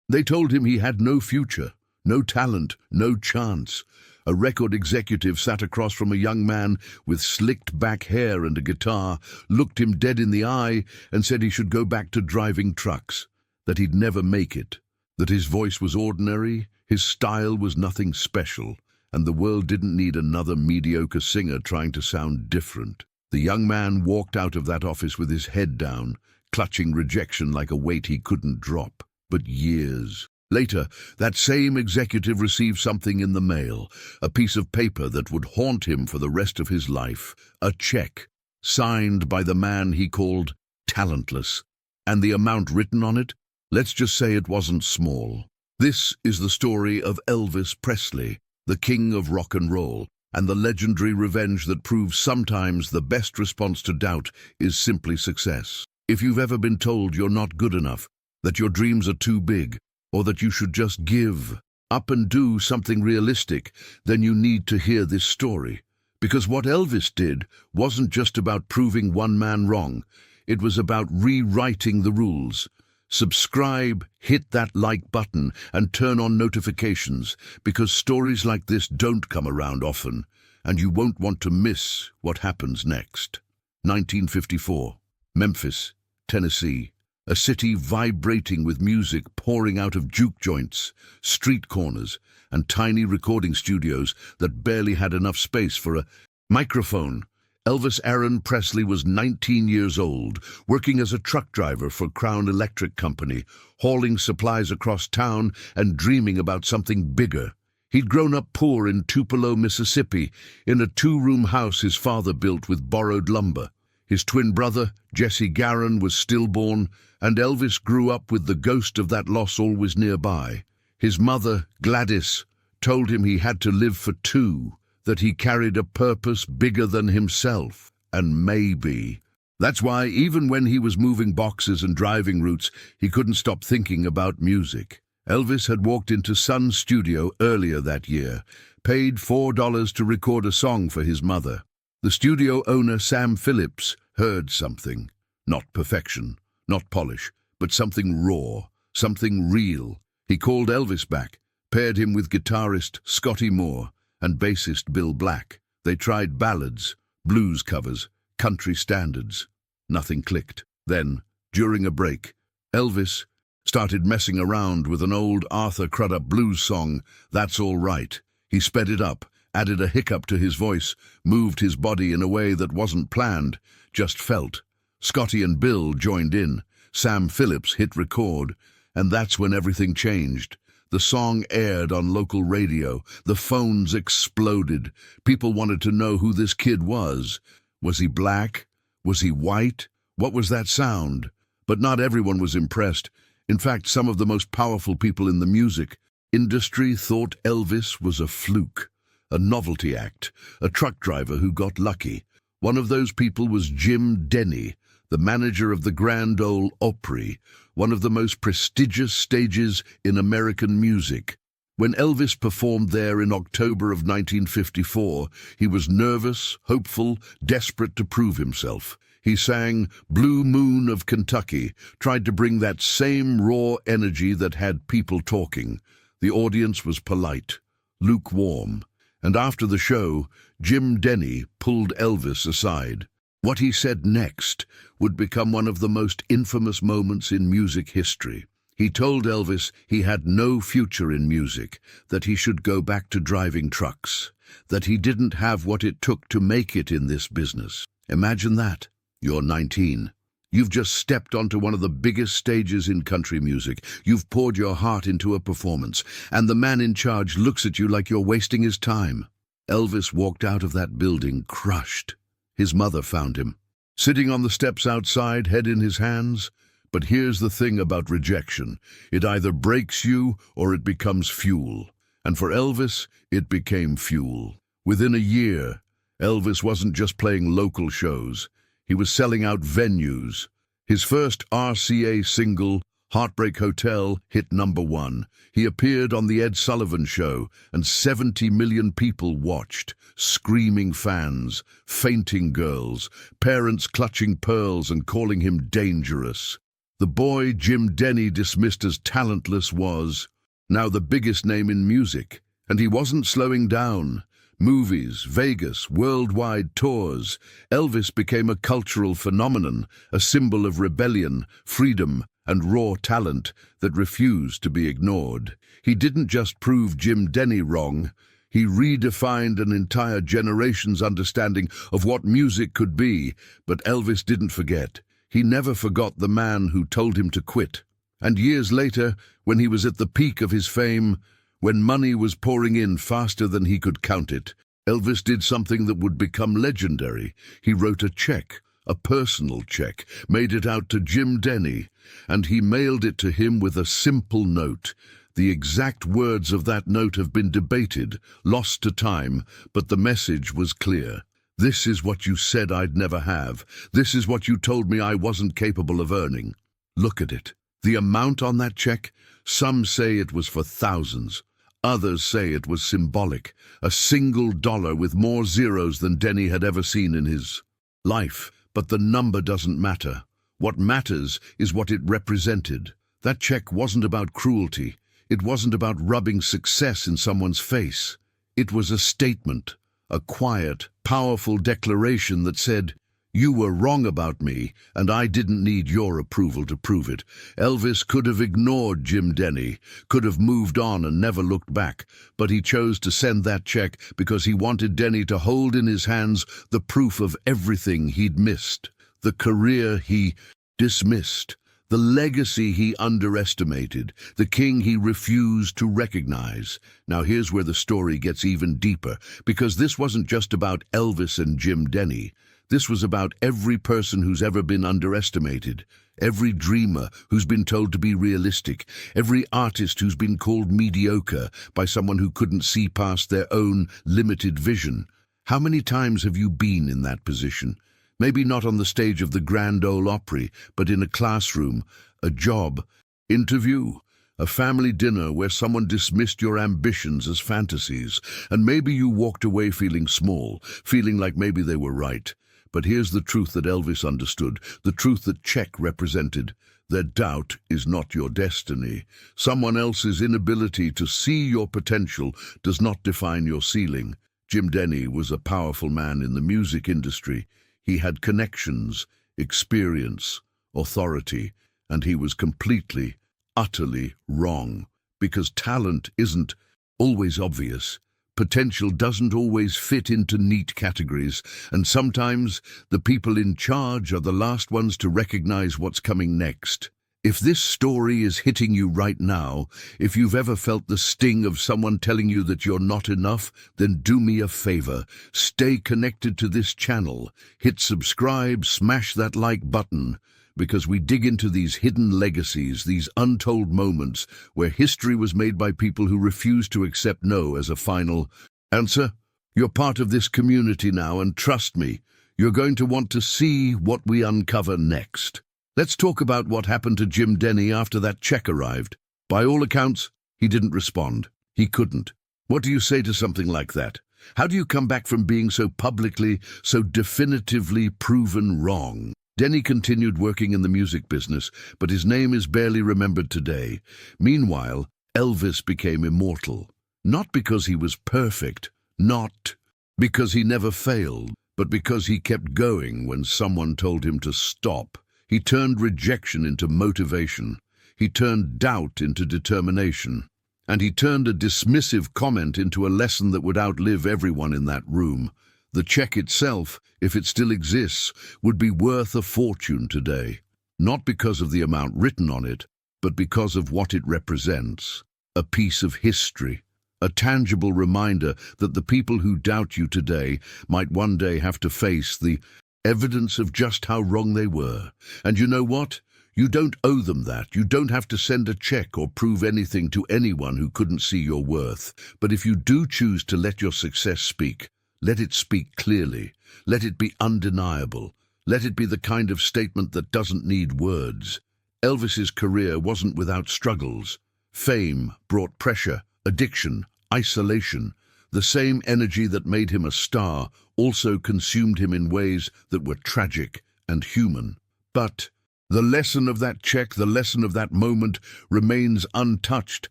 They told him he had no future, no talent, no chance. A record executive sat across from a young man with slicked back hair and a guitar, looked him dead in the eye, and said he should go back to driving trucks, that he'd never make it, that his voice was ordinary, his style was nothing special, and the world didn't need another mediocre singer trying to sound different. The young man walked out of that office with his head down, clutching rejection like a weight he couldn't drop. But years later, that same executive received something in the mail, a piece of paper that would haunt him for the rest of his life, a check, signed by the man he called talentless. And the amount written on it? Let's just say it wasn't small. This is the story of Elvis Presley, the king of rock and roll, and the legendary revenge that proves sometimes the best response to doubt is simply success. If you've ever been told you're not good enough, that your dreams are too big, or that you should just give up and do something realistic, then you need to hear this story. Because what Elvis did wasn't just about proving one man wrong, it was about rewriting the rules. Subscribe, hit that like button, and turn on notifications, because stories like this don't come around often, and you won't want to miss what happens next. 1954, Memphis, Tennessee. A city vibrating with music pouring out of juke joints, street corners, and tiny recording studios that barely had enough space for a microphone. Elvis Aaron Presley was 19 years old, working as a truck driver for Crown Electric Company, hauling supplies across town and dreaming about something bigger. He'd grown up poor in Tupelo, Mississippi, in a two-room house his father built with borrowed lumber. His twin brother, Jesse Garon, was stillborn, and Elvis grew up with the ghost of that loss always nearby. His mother, Gladys, told him he had to live for two, that he carried a purpose bigger than himself, and maybe. That's why, even when he was moving boxes and driving routes, he couldn't stop thinking about music. Elvis had walked into Sun's studio earlier that year, paid $4 to record a song for his mother. The studio owner, Sam Phillips, heard something. Not perfection, not polish, but something raw, something real. He called Elvis back, paired him with guitarist Scotty Moore and bassist Bill Black. They tried ballads, blues covers, country standards. Nothing clicked. Then, during a break, Elvis started messing around with an old Arthur Crudup blues song, That's All Right. He sped it up, added a hiccup to his voice, moved his body in a way that wasn't planned, just felt. Scotty and Bill joined in. Sam Phillips hit record, and that's when everything changed. The song aired on local radio. The phones exploded. People wanted to know who this kid was. Was he black? Was he white? What was that sound? But not everyone was impressed. In fact, some of the most powerful people in the music industry thought Elvis was a fluke, a novelty act, a truck driver who got lucky. One of those people was Jim Denny, the manager of the Grand Ole Opry, one of the most prestigious stages in American music. When Elvis performed there in October of 1954, he was nervous, hopeful, desperate to prove himself. He sang Blue Moon of Kentucky, tried to bring that same raw energy that had people talking. The audience was polite, lukewarm. And after the show, Jim Denny pulled Elvis aside. What he said next would become one of the most infamous moments in music history. He told Elvis he had no future in music, that he should go back to driving trucks, that he didn't have what it took to make it in this business. Imagine that. You're 19. You've just stepped onto one of the biggest stages in country music. You've poured your heart into a performance, and the man in charge looks at you like you're wasting his time. Elvis walked out of that building crushed. His mother found him, sitting on the steps outside, head in his hands. But here's the thing about rejection. It either breaks you or it becomes fuel. And for Elvis, it became fuel. Within a year, Elvis wasn't just playing local shows. He was selling out venues. His first RCA single, Heartbreak Hotel, hit #1. He appeared on The Ed Sullivan Show, and 70 million people watched. Screaming fans, fainting girls, parents clutching pearls and calling him dangerous. The boy Jim Denny dismissed as talentless was now the biggest name in music, and he wasn't slowing down. Movies, Vegas, worldwide tours. Elvis became a cultural phenomenon, a symbol of rebellion, freedom, and raw talent that refused to be ignored. He didn't just prove Jim Denny wrong, he redefined an entire generation's understanding of what music could be. But Elvis didn't forget. He never forgot the man who told him to quit. And years later, when he was at the peak of his fame, when money was pouring in faster than he could count it, Elvis did something that would become legendary. He wrote a check, a personal check, made it out to Jim Denny, and he mailed it to him with a simple note. The exact words of that note have been debated, lost to time, but the message was clear. This is what you said I'd never have. This is what you told me I wasn't capable of earning. Look at it. The amount on that check, some say it was for thousands. Others say it was symbolic, a single dollar with more zeros than Denny had ever seen in his life. But the number doesn't matter. What matters is what it represented. That check wasn't about cruelty. It wasn't about rubbing success in someone's face. It was a statement, a quiet, powerful declaration that said, "You were wrong about me, and I didn't need your approval to prove it." Elvis could have ignored Jim Denny, could have moved on and never looked back, but he chose to send that check because he wanted Denny to hold in his hands the proof of everything he'd missed, the career he dismissed, the legacy he underestimated, the king he refused to recognize. Now here's where the story gets even deeper, because this wasn't just about Elvis and Jim Denny. This was about every person who's ever been underestimated, every dreamer who's been told to be realistic, every artist who's been called mediocre by someone who couldn't see past their own limited vision. How many times have you been in that position? Maybe not on the stage of the Grand Ole Opry, but in a classroom, a job, interview, a family dinner where someone dismissed your ambitions as fantasies, and maybe you walked away feeling small, feeling like maybe they were right. But here's the truth that Elvis understood, the truth that Czech represented. Their doubt is not your destiny. Someone else's inability to see your potential does not define your ceiling. Jim Denny was a powerful man in the music industry. He had connections, experience, authority, and he was completely, utterly wrong. Because talent isn't always obvious. Potential doesn't always fit into neat categories, and sometimes the people in charge are the last ones to recognize what's coming next. If this story is hitting you right now, if you've ever felt the sting of someone telling you that you're not enough, then do me a favor. Stay connected to this channel. Hit subscribe, smash that like button, because we dig into these hidden legacies, these untold moments where history was made by people who refused to accept no as a final answer. You're part of this community now, and trust me, you're going to want to see what we uncover next. Let's talk about what happened to Jim Denny after that check arrived. By all accounts, he didn't respond. He couldn't. What do you say to something like that? How do you come back from being so publicly, so definitively proven wrong? Denny continued working in the music business, but his name is barely remembered today. Meanwhile, Elvis became immortal. Not because he was perfect, not because he never failed, but because he kept going when someone told him to stop. He turned rejection into motivation. He turned doubt into determination. And he turned a dismissive comment into a lesson that would outlive everyone in that room. The check itself, if it still exists, would be worth a fortune today. Not because of the amount written on it, but because of what it represents. A piece of history. A tangible reminder that the people who doubt you today might one day have to face the evidence of just how wrong they were. And you know what? You don't owe them that. You don't have to send a check or prove anything to anyone who couldn't see your worth. But if you do choose to let your success speak, let it speak clearly. Let it be undeniable. Let it be the kind of statement that doesn't need words. Elvis's career wasn't without struggles. Fame brought pressure, addiction, isolation. The same energy that made him a star also consumed him in ways that were tragic and human. But The lesson of that check, the lesson of that moment, remains untouched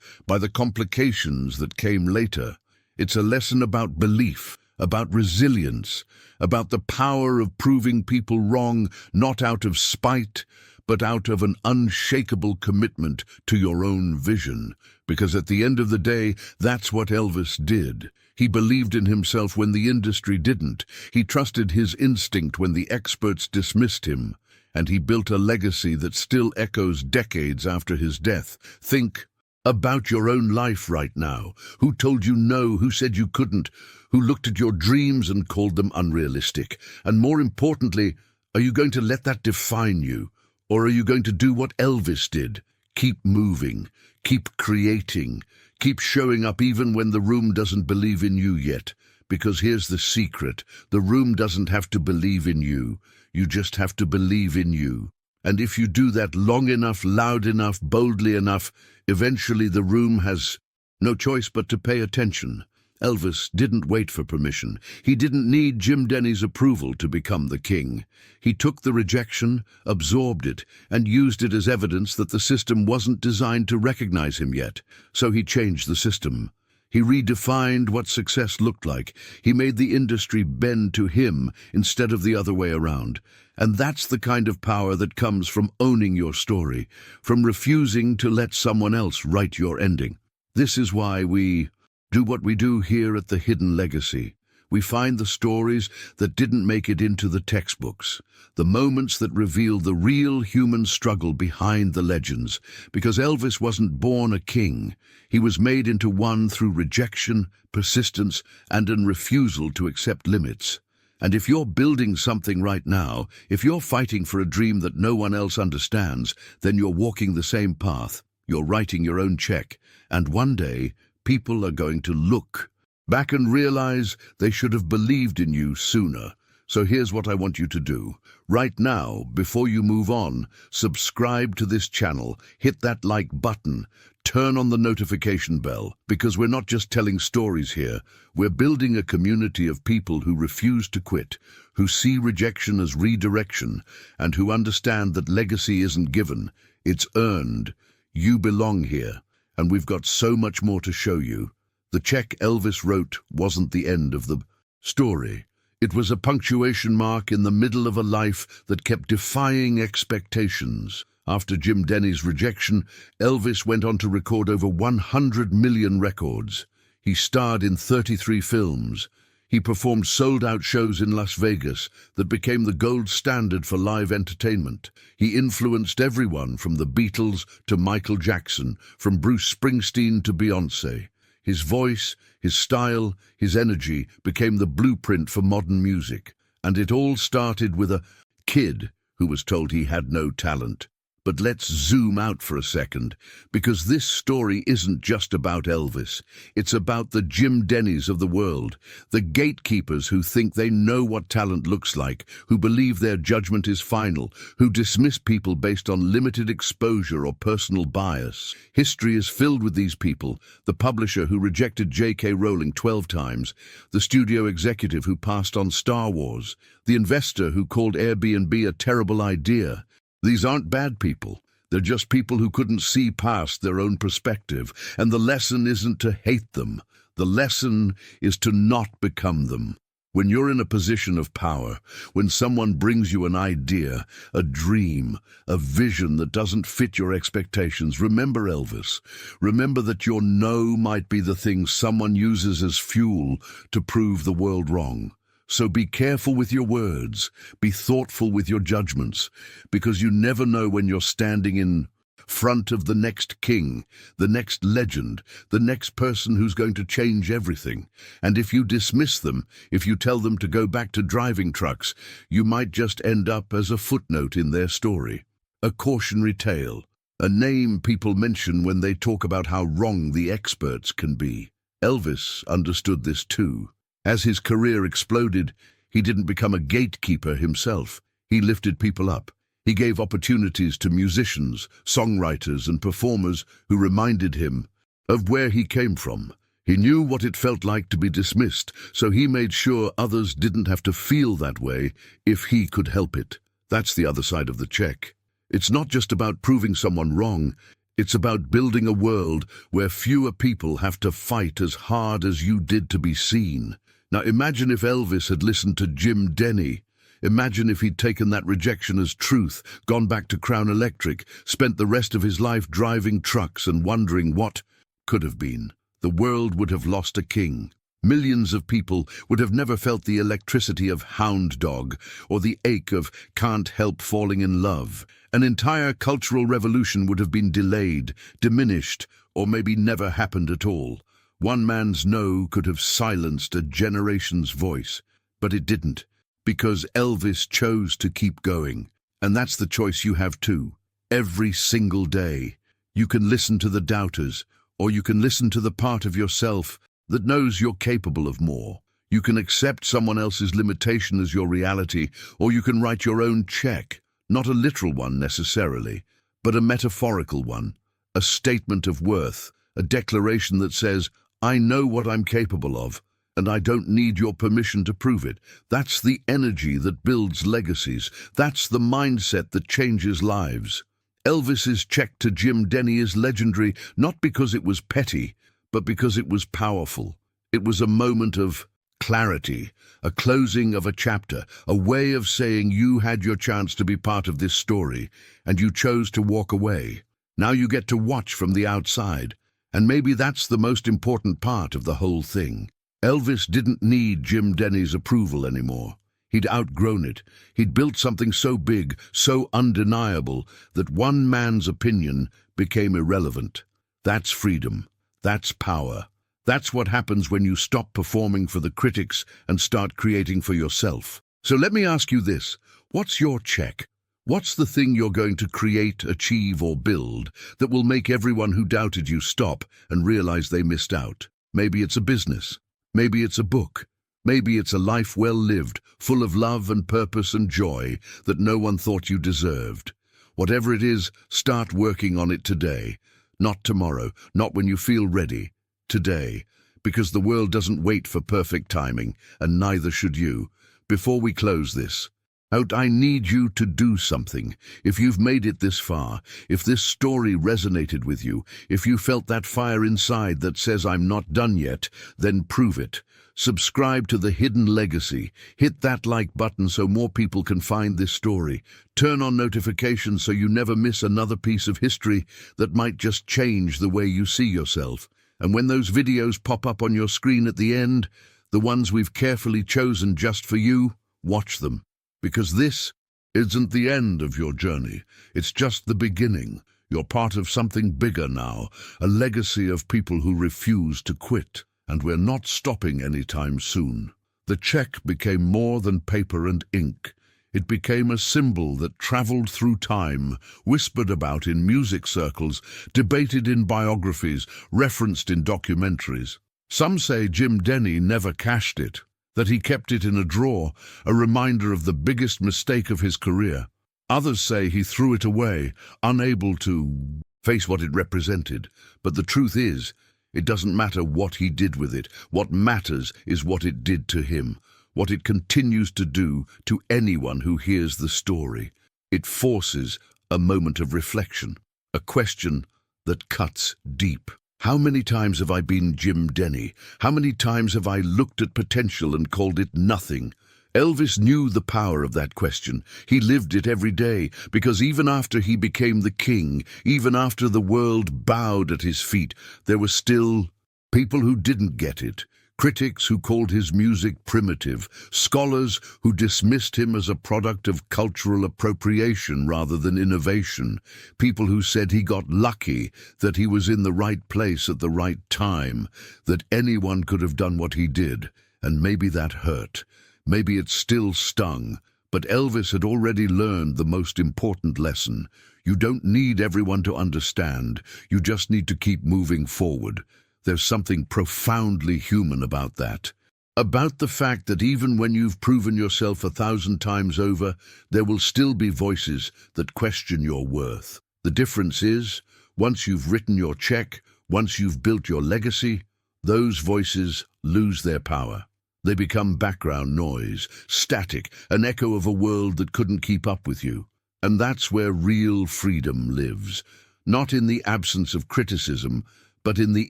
by the complications that came later. It's a lesson about belief, about resilience, about the power of proving people wrong, not out of spite, but out of an unshakable commitment to your own vision. Because at the end of the day, that's what Elvis did. He believed in himself when the industry didn't. He trusted his instinct when the experts dismissed him. And he built a legacy that still echoes decades after his death. Think about your own life right now. Who told you no? Who said you couldn't? Who looked at your dreams and called them unrealistic? And more importantly, are you going to let that define you? Or are you going to do what Elvis did? Keep moving, keep creating, keep showing up even when the room doesn't believe in you yet. Because here's the secret, the room doesn't have to believe in you. You just have to believe in you. And if you do that long enough, loud enough, boldly enough, eventually the room has no choice but to pay attention. Elvis didn't wait for permission. He didn't need Jim Denny's approval to become the king. He took the rejection, absorbed it, and used it as evidence that the system wasn't designed to recognize him yet. So he changed the system. He redefined what success looked like. He made the industry bend to him instead of the other way around. And that's the kind of power that comes from owning your story, from refusing to let someone else write your ending. This is why we do what we do here at The Hidden Legacy. We find the stories that didn't make it into the textbooks, the moments that reveal the real human struggle behind the legends, because Elvis wasn't born a king. He was made into one through rejection, persistence, and a refusal to accept limits. And if you're building something right now, if you're fighting for a dream that no one else understands, then you're walking the same path. You're writing your own check. And one day, people are going to look back and realize they should have believed in you sooner. So here's what I want you to do. Right now, before you move on, subscribe to this channel, hit that like button, turn on the notification bell, because we're not just telling stories here. We're building a community of people who refuse to quit, who see rejection as redirection, and who understand that legacy isn't given, it's earned. You belong here, and we've got so much more to show you. The check Elvis wrote wasn't the end of the story. It was a punctuation mark in the middle of a life that kept defying expectations. After Jim Denny's rejection, Elvis went on to record over 100 million records. He starred in 33 films. He performed sold-out shows in Las Vegas that became the gold standard for live entertainment. He influenced everyone from the Beatles to Michael Jackson, from Bruce Springsteen to Beyoncé. His voice, his style, his energy became the blueprint for modern music. And it all started with a kid who was told he had no talent. But let's zoom out for a second, because this story isn't just about Elvis. It's about the Jim Dennys of the world, the gatekeepers who think they know what talent looks like, who believe their judgment is final, who dismiss people based on limited exposure or personal bias. History is filled with these people: the publisher who rejected J.K. Rowling 12 times, the studio executive who passed on Star Wars, the investor who called Airbnb a terrible idea. These aren't bad people. They're just people who couldn't see past their own perspective. And the lesson isn't to hate them. The lesson is to not become them. When you're in a position of power, when someone brings you an idea, a dream, a vision that doesn't fit your expectations, remember Elvis. Remember that your no might be the thing someone uses as fuel to prove the world wrong. So be careful with your words, be thoughtful with your judgments, because you never know when you're standing in front of the next king, the next legend, the next person who's going to change everything. And if you dismiss them, if you tell them to go back to driving trucks, you might just end up as a footnote in their story, a cautionary tale, a name people mention when they talk about how wrong the experts can be. Elvis understood this too. As his career exploded, he didn't become a gatekeeper himself. He lifted people up. He gave opportunities to musicians, songwriters, and performers who reminded him of where he came from. He knew what it felt like to be dismissed, so he made sure others didn't have to feel that way if he could help it. That's the other side of the check. It's not just about proving someone wrong. It's about building a world where fewer people have to fight as hard as you did to be seen. Now imagine if Elvis had listened to Jim Denny. Imagine if he'd taken that rejection as truth, gone back to Crown Electric, spent the rest of his life driving trucks and wondering what could have been. The world would have lost a king. Millions of people would have never felt the electricity of Hound Dog or the ache of Can't Help Falling in Love. An entire cultural revolution would have been delayed, diminished, or maybe never happened at all. One man's no could have silenced a generation's voice, but it didn't, because Elvis chose to keep going. And that's the choice you have too. Every single day, you can listen to the doubters, or you can listen to the part of yourself that knows you're capable of more. You can accept someone else's limitation as your reality, or you can write your own check, not a literal one necessarily, but a metaphorical one, a statement of worth, a declaration that says, I know what I'm capable of, and I don't need your permission to prove it. That's the energy that builds legacies. That's the mindset that changes lives. Elvis's check to Jim Denny is legendary, not because it was petty, but because it was powerful. It was a moment of clarity, a closing of a chapter, a way of saying you had your chance to be part of this story, and you chose to walk away. Now you get to watch from the outside, and maybe that's the most important part of the whole thing. Elvis didn't need Jim Denny's approval anymore. He'd outgrown it. He'd built something so big, so undeniable, that one man's opinion became irrelevant. That's freedom. That's power. That's what happens when you stop performing for the critics and start creating for yourself. So let me ask you this. What's your check? What's the thing you're going to create, achieve, or build that will make everyone who doubted you stop and realize they missed out? Maybe it's a business. Maybe it's a book. Maybe it's a life well lived, full of love and purpose and joy that no one thought you deserved. Whatever it is, start working on it today. Not tomorrow, not when you feel ready. Today. Because the world doesn't wait for perfect timing, and neither should you. Before we close this out, I need you to do something. If you've made it this far, if this story resonated with you, if you felt that fire inside that says I'm not done yet, then prove it. Subscribe to The Hidden Legacy. Hit that like button so more people can find this story. Turn on notifications so you never miss another piece of history that might just change the way you see yourself. And when those videos pop up on your screen at the end, the ones we've carefully chosen just for you, watch them. Because this isn't the end of your journey. It's just the beginning. You're part of something bigger now, a legacy of people who refuse to quit. And we're not stopping anytime soon. The check became more than paper and ink. It became a symbol that traveled through time, whispered about in music circles, debated in biographies, referenced in documentaries. Some say Jim Denny never cashed it, that he kept it in a drawer, a reminder of the biggest mistake of his career. Others say he threw it away, unable to face what it represented. But the truth is, it doesn't matter what he did with it. What matters is what it did to him, what it continues to do to anyone who hears the story. It forces a moment of reflection, a question that cuts deep. How many times have I been Jim Denny? How many times have I looked at potential and called it nothing? Elvis knew the power of that question. He lived it every day, because even after he became the king, even after the world bowed at his feet, there were still people who didn't get it. Critics who called his music primitive, scholars who dismissed him as a product of cultural appropriation rather than innovation, people who said he got lucky, that he was in the right place at the right time, that anyone could have done what he did, and maybe that hurt. Maybe it still stung, but Elvis had already learned the most important lesson. You don't need everyone to understand, you just need to keep moving forward. There's something profoundly human about that. About the fact that even when you've proven yourself 1,000 times over, there will still be voices that question your worth. The difference is, once you've written your check, once you've built your legacy, those voices lose their power. They become background noise, static, an echo of a world that couldn't keep up with you. And that's where real freedom lives, not in the absence of criticism, but in the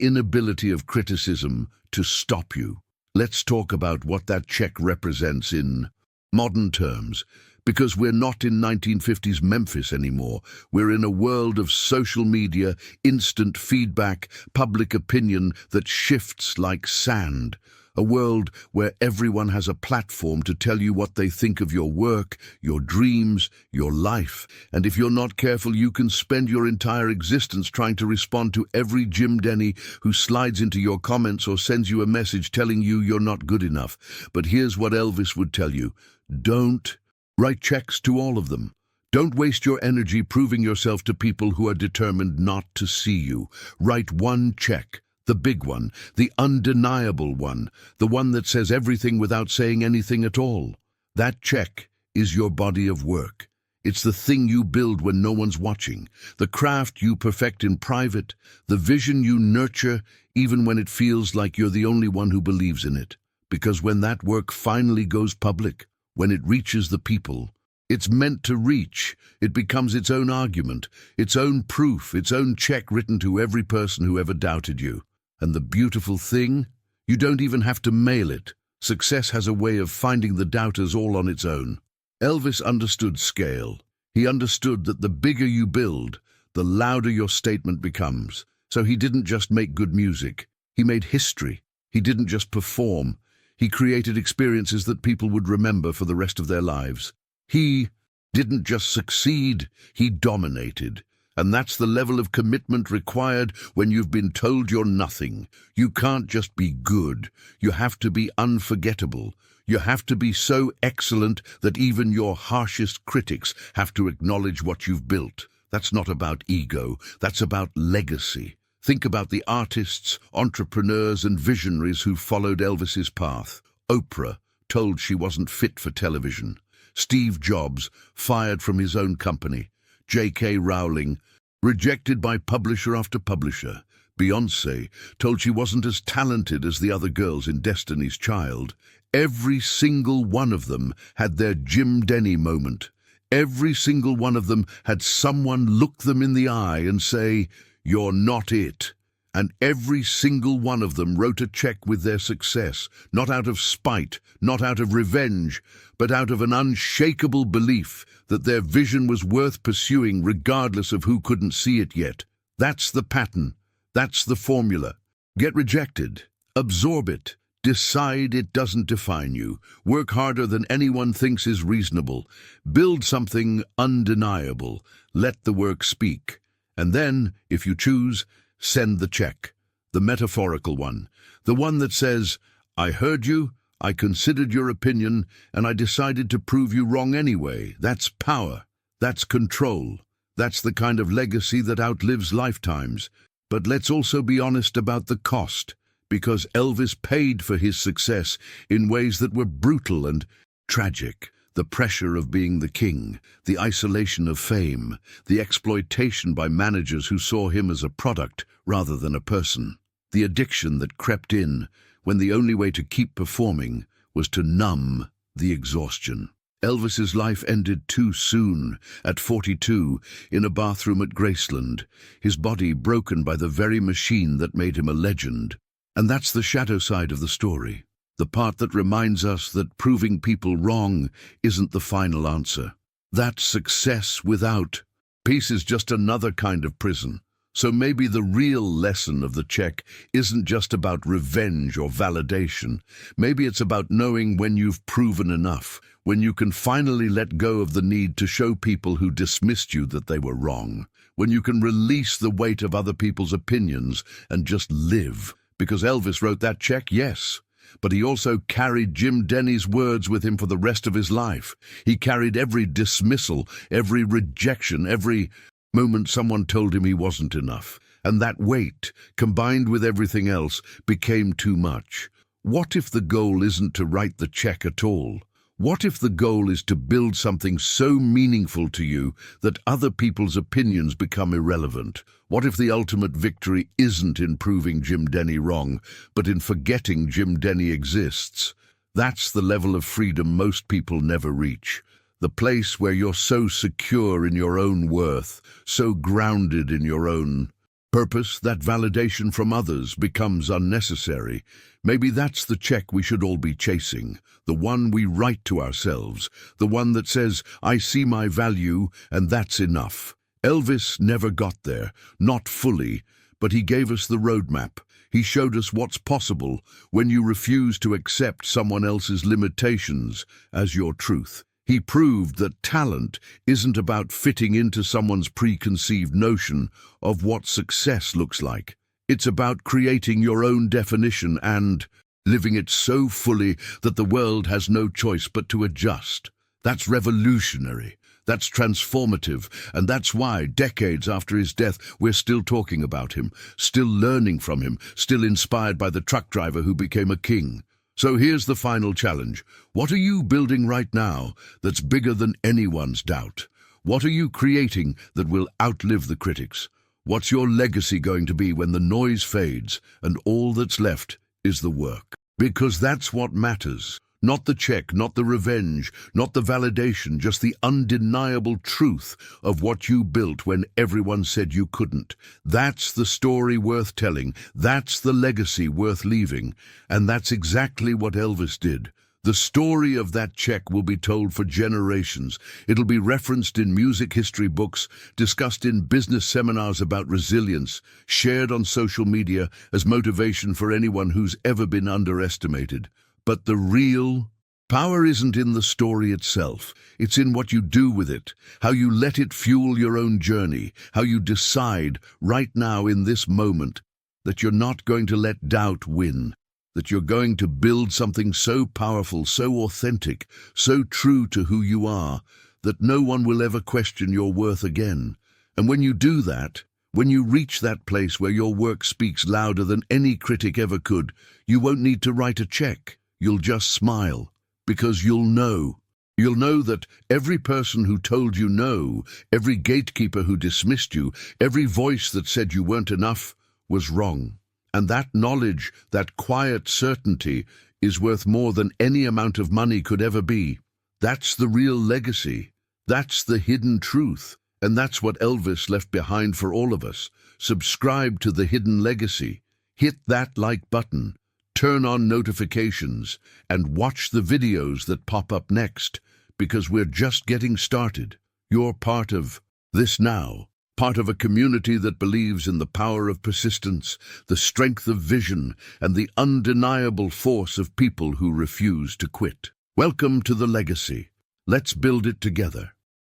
inability of criticism to stop you. Let's talk about what that check represents in modern terms, because we're not in 1950s Memphis anymore. We're in a world of social media, instant feedback, public opinion that shifts like sand. A world where everyone has a platform to tell you what they think of your work, your dreams, your life. And if you're not careful, you can spend your entire existence trying to respond to every Jim Denny who slides into your comments or sends you a message telling you you're not good enough. But here's what Elvis would tell you. Don't write checks to all of them. Don't waste your energy proving yourself to people who are determined not to see you. Write one check. The big one, the undeniable one, the one that says everything without saying anything at all. That check is your body of work. It's the thing you build when no one's watching, the craft you perfect in private, the vision you nurture even when it feels like you're the only one who believes in it. Because when that work finally goes public, when it reaches the people, it's meant to reach. It becomes its own argument, its own proof, its own check written to every person who ever doubted you. And the beautiful thing? You don't even have to mail it. Success has a way of finding the doubters all on its own. Elvis understood scale. He understood that the bigger you build, the louder your statement becomes. So he didn't just make good music. He made history. He didn't just perform. He created experiences that people would remember for the rest of their lives. He didn't just succeed, he dominated. And that's the level of commitment required when you've been told you're nothing. You can't just be good. You have to be unforgettable. You have to be so excellent that even your harshest critics have to acknowledge what you've built. That's not about ego. That's about legacy. Think about the artists, entrepreneurs, and visionaries who followed Elvis's path. Oprah, told she wasn't fit for television. Steve Jobs, fired from his own company. J.K. Rowling, rejected by publisher after publisher. Beyoncé, told she wasn't as talented as the other girls in Destiny's Child. Every single one of them had their Jim Denny moment. Every single one of them had someone look them in the eye and say, "You're not it." And every single one of them wrote a check with their success, not out of spite, not out of revenge, but out of an unshakable belief that their vision was worth pursuing regardless of who couldn't see it yet. That's the pattern. That's the formula. Get rejected. Absorb it. Decide it doesn't define you. Work harder than anyone thinks is reasonable. Build something undeniable. Let the work speak. And then, if you choose, send the check. The metaphorical one. The one that says, "I heard you, I considered your opinion, and I decided to prove you wrong anyway." That's power. That's control. That's the kind of legacy that outlives lifetimes. But let's also be honest about the cost, because Elvis paid for his success in ways that were brutal and tragic. The pressure of being the king, the isolation of fame, the exploitation by managers who saw him as a product rather than a person, the addiction that crept in when the only way to keep performing was to numb the exhaustion. Elvis's life ended too soon, at 42, in a bathroom at Graceland, his body broken by the very machine that made him a legend. And that's the shadow side of the story. The part that reminds us that proving people wrong isn't the final answer. That success without peace is just another kind of prison. So maybe the real lesson of the check isn't just about revenge or validation. Maybe it's about knowing when you've proven enough, when you can finally let go of the need to show people who dismissed you that they were wrong, when you can release the weight of other people's opinions and just live. Because Elvis wrote that check, yes. But he also carried Jim Denny's words with him for the rest of his life. He carried every dismissal, every rejection, every moment someone told him he wasn't enough. And that weight, combined with everything else, became too much. What if the goal isn't to write the check at all? What if the goal is to build something so meaningful to you that other people's opinions become irrelevant? What if the ultimate victory isn't in proving Jim Denny wrong, but in forgetting Jim Denny exists? That's the level of freedom most people never reach. the place where you're so secure in your own worth, so grounded in your own purpose that validation from others becomes unnecessary. Maybe that's the check we should all be chasing, the one we write to ourselves, the one that says, I see my value and that's enough. Elvis never got there, not fully, but he gave us the roadmap. He showed us what's possible when you refuse to accept someone else's limitations as your truth. He proved that talent isn't about fitting into someone's preconceived notion of what success looks like. It's about creating your own definition and living it so fully that the world has no choice but to adjust. That's revolutionary. That's transformative, and that's why, decades after his death, we're still talking about him, still learning from him, still inspired by the truck driver who became a king. So here's the final challenge. What are you building right now that's bigger than anyone's doubt? What are you creating that will outlive the critics? What's your legacy going to be when the noise fades and all that's left is the work? Because that's what matters. Not the check, not the revenge, not the validation, just the undeniable truth of what you built when everyone said you couldn't. That's the story worth telling. That's the legacy worth leaving. And that's exactly what Elvis did. The story of that check will be told for generations. It'll be referenced in music history books, discussed in business seminars about resilience, shared on social media as motivation for anyone who's ever been underestimated. But the real power isn't in the story itself. It's in what you do with it, how you let it fuel your own journey, how you decide right now in this moment that you're not going to let doubt win, that you're going to build something so powerful, so authentic, so true to who you are, that no one will ever question your worth again. And when you do that, when you reach that place where your work speaks louder than any critic ever could, you won't need to write a check. You'll just smile, because you'll know. You'll know that every person who told you no, every gatekeeper who dismissed you, every voice that said you weren't enough was wrong. And that knowledge, that quiet certainty, is worth more than any amount of money could ever be. That's the real legacy. That's the hidden truth. And that's what Elvis left behind for all of us. Subscribe to the hidden legacy. Hit that like button. Turn on notifications and watch the videos that pop up next, because we're just getting started. You're part of this now, part of a community that believes in the power of persistence, the strength of vision, and the undeniable force of people who refuse to quit. Welcome to the legacy. Let's build it together.